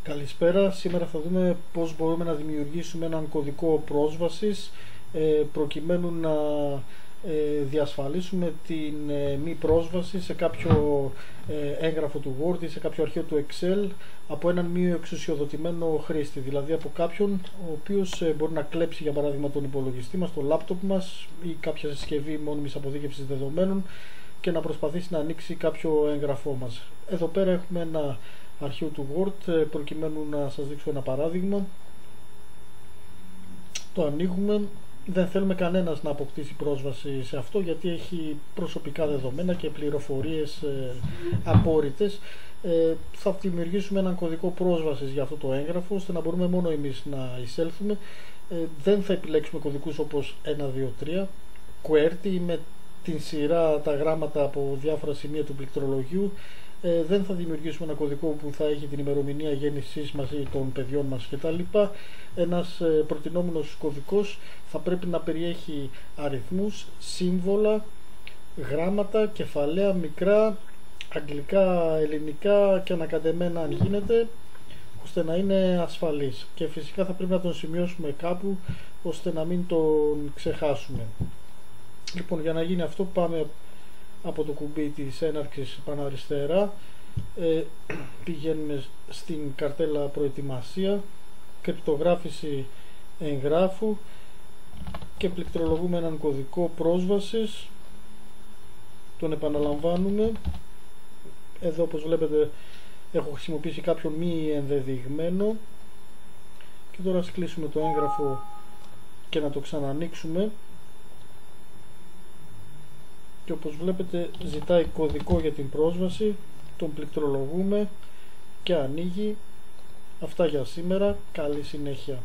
Καλησπέρα, σήμερα θα δούμε πώς μπορούμε να δημιουργήσουμε έναν κωδικό πρόσβασης προκειμένου να διασφαλίσουμε την μη πρόσβαση σε κάποιο έγγραφο του Word ή σε κάποιο αρχείο του Excel από έναν μη εξουσιοδοτημένο χρήστη, δηλαδή από κάποιον ο οποίος μπορεί να κλέψει για παράδειγμα τον υπολογιστή μας, το λάπτοπ μας ή κάποια συσκευή μόνιμης αποθήκευσης δεδομένων και να προσπαθήσει να ανοίξει κάποιο έγγραφό μας. Εδώ πέρα έχουμε ένα αρχείο του Word, προκειμένου να σας δείξω ένα παράδειγμα. Το ανοίγουμε. Δεν θέλουμε κανένας να αποκτήσει πρόσβαση σε αυτό, γιατί έχει προσωπικά δεδομένα και πληροφορίες απόρριτες. Θα δημιουργήσουμε έναν κωδικό πρόσβασης για αυτό το έγγραφο, ώστε να μπορούμε μόνο εμείς να εισέλθουμε. Δεν θα επιλέξουμε κωδικούς όπως 1, 2, 3, QWERTY με την σειρά τα γράμματα από διάφορα σημεία του πληκτρολογίου. Δεν θα δημιουργήσουμε ένα κωδικό που θα έχει την ημερομηνία γέννησής μας ή των παιδιών μας κτλ. Ένας προτινόμενος κωδικός θα πρέπει να περιέχει αριθμούς, σύμβολα, γράμματα, κεφαλαία, μικρά, αγγλικά, ελληνικά και ανακατεμένα αν γίνεται, ώστε να είναι ασφαλής. Και φυσικά θα πρέπει να τον σημειώσουμε κάπου, ώστε να μην τον ξεχάσουμε. Λοιπόν, για να γίνει αυτό πάμε από το κουμπί της έναρξης πάνω αριστερά, πηγαίνουμε στην καρτέλα προετοιμασία, κρυπτογράφηση εγγράφου και πληκτρολογούμε έναν κωδικό πρόσβασης. Τον επαναλαμβάνουμε. Εδώ όπως βλέπετε έχω χρησιμοποιήσει κάποιον μη ενδεδειγμένο και τώρα ας κλείσουμε το έγγραφο και να το ξανανοίξουμε. Και όπως βλέπετε ζητάει κωδικό για την πρόσβαση, τον πληκτρολογούμε και ανοίγει. Αυτά για σήμερα, καλή συνέχεια.